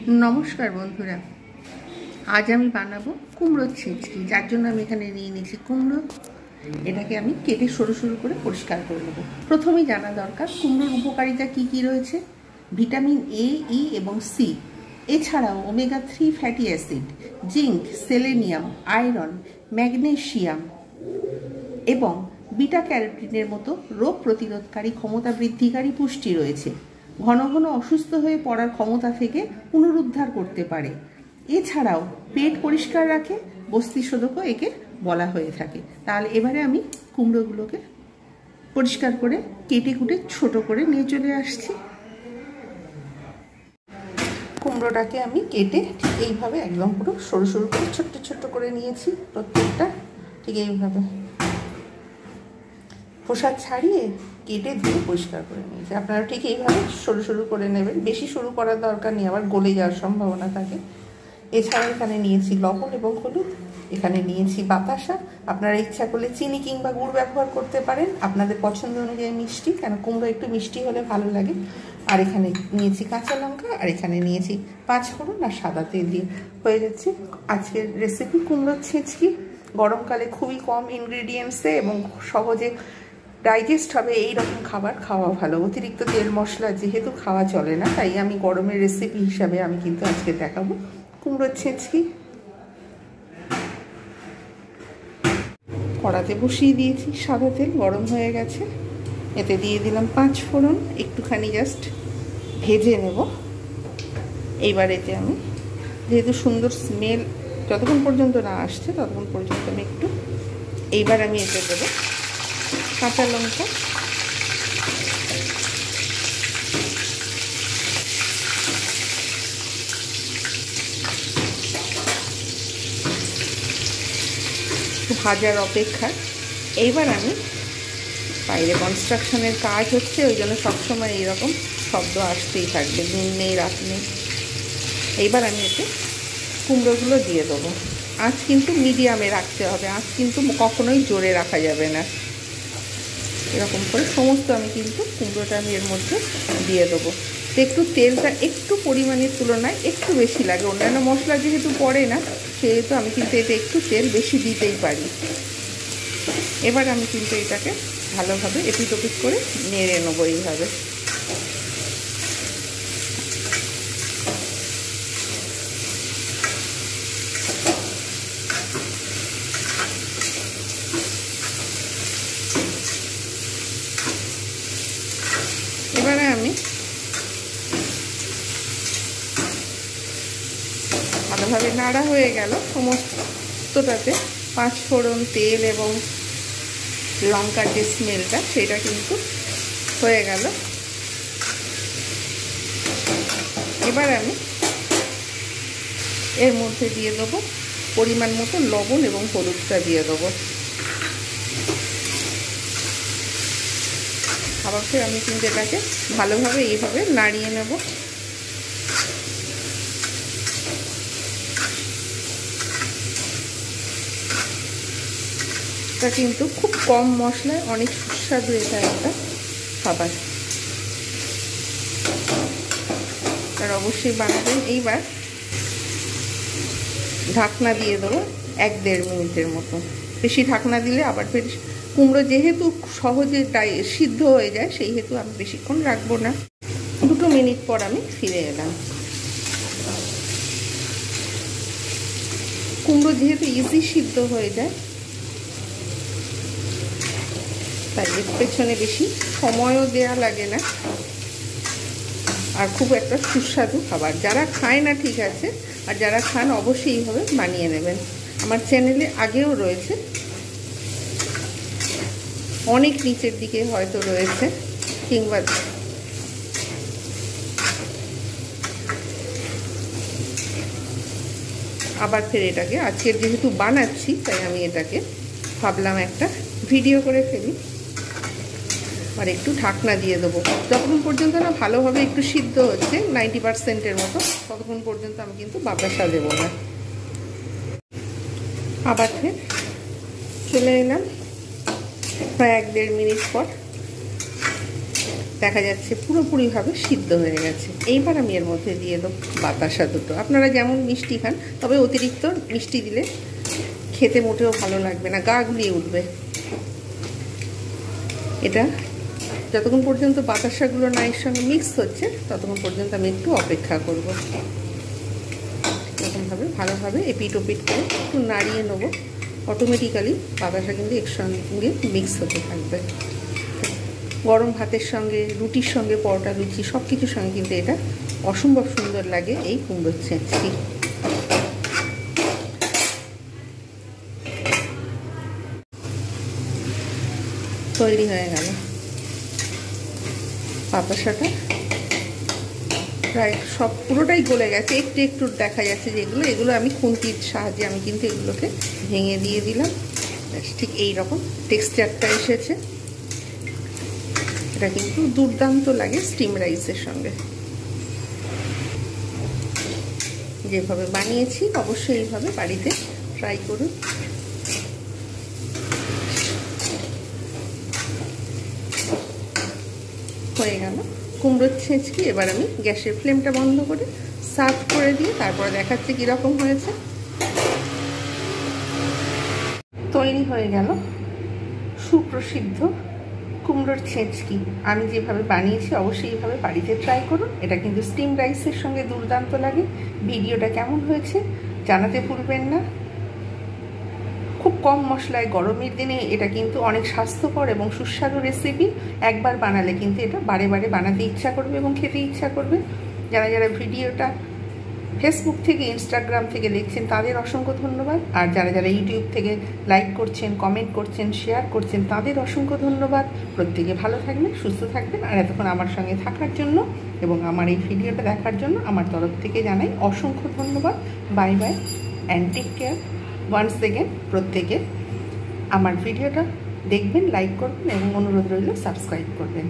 नमस्कार बंधुरा आज आमी बानाबो कुमड़ोर छिंचड़ी जार जोन्नो आमी एखाने निये निয়েছি कुमड़ो एटाके आमी केटे सरु सरु करे परिष्कार करे नेब। प्रथमेই জানা দরকার কুমড়োর উপকারিতা কি কি রয়েছে। ভিটামিন এ, ই এবং সি এছাড়াও omega 3 fatty acid, zinc, selenium, iron, magnesium এবং বিটা ক্যারোটিনের মতো রোগ প্রতিরোধকারী ক্ষমতা বৃদ্ধিকারী পুষ্টি রয়েছে। ঘন ঘন অসুস্থ হয়ে পড়ার ক্ষমতা থেকে পুনরুদ্ধার করতে পারে। এছাড়াও পেট পরিষ্কার রাখে, বস্তিশোধকও একে বলা হয়ে থাকে। তাহলে এবারে আমি কুমড়োগুলোকে পরিষ্কার করে কেটে কুটে ছোট করে নিয়ে চলে আসছি। কুমড়োটাকে আমি কেটে ঠিক এইভাবে একদম পুরো সরু সরু করে ছোট্ট ছোট্ট করে নিয়েছি। প্রত্যেকটা ঠিক এইভাবে খোসা ছাড়িয়ে কেটে ধুয়ে পরিষ্কার করে নিয়েছি। আপনারা ঠিক এইভাবে সরু সরু করে নেবেন, বেশি সরু করার দরকার নেই, আবার গলে যাওয়ার সম্ভাবনা থাকে। এছাড়া এখানে নিয়েছি লবণ এবং হলুদ, এখানে নিয়েছি বাতাসা। আপনারা ইচ্ছা করলে চিনি কিংবা গুড় ব্যবহার করতে পারেন, আপনাদের পছন্দ অনুযায়ী মিষ্টি, কেন কুমড়ো একটু মিষ্টি হলে ভালো লাগে। আর এখানে নিয়েছি কাঁচা লঙ্কা, আর এখানে নিয়েছি 5 ফোড়ন আর সাদা তেল দিয়ে হয়ে যাচ্ছে আজকের রেসিপি কুমড়োর ছিঁচকি। গরমকালে খুবই কম ইনগ্রেডিয়েন্টসে এবং সহজে ডাইজেস্ট হবে এই রকম খাবার খাওয়া ভালো। অতিরিক্ত তেল মশলা যেহেতু খাওয়া চলে না, তাই আমি গরমের রেসিপি হিসাবে আমি কিন্তু আজকে দেখাবো কুমড়োর ছিঁচকি। কড়াতে বসিয়ে দিয়েছি সাদা তেল, গরম হয়ে গেছে। এতে দিয়ে দিলাম 5 ফোড়ন, একটুখানি জাস্ট ভেজে নেব। এইবার এতে আমি যেহেতু সুন্দর স্মেল যতক্ষণ পর্যন্ত না আসছে ততক্ষণ পর্যন্ত আমি একটু এইবার আমি এতে দেবো কাঁচা লঙ্কা, ভাজার অপেক্ষা। এইবার আমি বাইরে কনস্ট্রাকশনের কাজ হচ্ছে, ওই জন্য সবসময় এইরকম শব্দ আসতেই থাকবে, দিন নেই রাত নেই। এইবার আমি এতে কুমড়োগুলো দিয়ে দেবো। আঁচ কিন্তু মিডিয়ামে রাখতে হবে, আঁচ কিন্তু কখনোই জোরে রাখা যাবে না। এরকম করে সমস্ত আমি কিন্তু কুমড়োটা আমি এর মধ্যে দিয়ে দেবো। তো একটু তেলটা একটু পরিমাণের তুলনায় একটু বেশি লাগে, অন্যান্য মশলা যেহেতু পড়ে না সেহেতু আমি কিন্তু এতে একটু তেল বেশি দিতেই পারি। এবার আমি কিন্তু এটাকে ভালোভাবে এপিট ওপিট করে নেড়ে নেবো এইভাবে। এবারে আমি ভালোভাবে নাড়া হয়ে গেল সমস্তটাতে 5 ফোড়ন, তেল এবং লঙ্কার যে স্মেলটা সেটা কিন্তু হয়ে গেল। এবার আমি এর মধ্যে দিয়ে দেবো পরিমাণ মতো লবণ এবং হলুদটা দিয়ে দেবো। আবার ফের আমি কিন্তু এটাকে ভালোভাবে এইভাবে নাড়িয়ে নেব। এটা কিন্তু খুব কম মশলায় অনেক সুস্বাদু এটা একটা খাবার, আর অবশ্যই বানাবেন। এইবার ঢাকনা দিয়ে দেবো 1-1.5 মিনিটের মতো। বেশি ঢাকনা দিলে আবার ফের কুমড়ো যেহেতু সহজে সিদ্ধ হয়ে যায় সেই হেতু আমি বেশিক্ষণ রাখবো না। 2 মিনিট পর আমি ফিরে এলাম। কুমড়ো যেহেতু ইজি সিদ্ধ হয়ে যায় তাই এর পেছনে বেশি সময়ও দেয়া লাগে না, আর খুব একটা সুস্বাদু খাবার। যারা খায় না ঠিক আছে, আর যারা খান অবশ্যই এইভাবে বানিয়ে নেবেন। আমার চ্যানেলে আগেও রয়েছে, অনেক নিচের দিকে হয়তো রয়েছে, কিংবা আবার ফের এটাকে আজকের যেহেতু বানাচ্ছি তাই আমি এটাকে ভাবলাম একটা ভিডিও করে ফেলি। আর একটু ঢাকনা দিয়ে দেবো যতক্ষণ পর্যন্ত না ভালোভাবে একটু সিদ্ধ হচ্ছে 90%-এর মতো, ততক্ষণ পর্যন্ত আমি কিন্তু বাতাসা দেবো না। আবার ফের চলে এলাম প্রায় 1-1.5 মিনিট পর। দেখা যাচ্ছে পুরোপুরিভাবে সিদ্ধ হয়ে গেছে। এইবার আমি এর মধ্যে দিয়ে দেবো বাতাসা দুটো। আপনারা যেমন মিষ্টি খান, তবে অতিরিক্ত মিষ্টি দিলে খেতে মোটেও ভালো লাগবে না, গা গুলিয়ে উঠবে। এটা যতক্ষণ পর্যন্ত বাতাসাগুলো না এর সঙ্গে মিক্স হচ্ছে ততক্ষণ পর্যন্ত আমি একটু অপেক্ষা করব। এরকমভাবে ভালোভাবে এপিট ওপিট করে একটু নাড়িয়ে নেবো। অটোমেটিক্যালি বাতাসা কিন্তু এর সঙ্গে মিক্স হতে থাকবে। গরম ভাতের সঙ্গে, রুটির সঙ্গে, পরোটা লুচি সব কিছুর সঙ্গে কিন্তু এটা অসম্ভব সুন্দর লাগে এই কুমড়োর ছেঁচকি। তৈরি হয়ে গেল বাতাসাটা, প্রায় সব পুরোটাই গলে গেছে। একটু একটু দেখা যাচ্ছে যে এগুলো আমি খুন্তির সাহায্যে আমি কিন্তু এগুলোকে ভেঙে দিয়ে দিলাম। ঠিক এই রকম টেক্সচারটা এসেছে। এটা কিন্তু দুর্দান্ত লাগে স্টিম রাইসের সঙ্গে। যেভাবে বানিয়েছি অবশ্যই এইভাবে বাড়িতে ট্রাই করুন। হয়ে গেল কুমড়োর ছেঁচকি। এবার আমি গ্যাসের ফ্লেমটা বন্ধ করে সার্ভ করে দিয়ে তারপরে দেখাচ্ছি কীরকম হয়েছে। তৈরি হয়ে গেল সুপ্রসিদ্ধ কুমড়োর ছেঁচকি। আমি যেভাবে বানিয়েছি অবশ্যই এইভাবে বাড়িতে ট্রাই করুন। এটা কিন্তু স্টিম রাইসের সঙ্গে দুর্দান্ত লাগে। ভিডিওটা কেমন হয়েছে জানাতে ভুলবেন না। খুব কম মশলায় গরমের দিনে এটা কিন্তু অনেক স্বাস্থ্যকর এবং সুস্বাদু রেসিপি। একবার বানালে কিন্তু এটা বারে বারে বানাতে ইচ্ছা করবে এবং খেতে ইচ্ছা করবে। যারা যারা ভিডিওটা ফেসবুক থেকে, ইনস্টাগ্রাম থেকে দেখছেন তাদের অসংখ্য ধন্যবাদ। আর যারা যারা ইউটিউব থেকে লাইক করছেন, কমেন্ট করছেন, শেয়ার করছেন তাদের অসংখ্য ধন্যবাদ। প্রত্যেকে ভালো থাকবেন, সুস্থ থাকবেন। আর এতক্ষণ আমার সঙ্গে থাকার জন্য এবং আমার এই ভিডিওটা দেখার জন্য আমার তরফ থেকে জানাই অসংখ্য ধন্যবাদ। Bye bye and take care. Once again প্রত্যেকে আমার ভিডিওটা দেখবেন, লাইক করবেন এবং অনুরোধ রইল সাবস্ক্রাইব করবেন।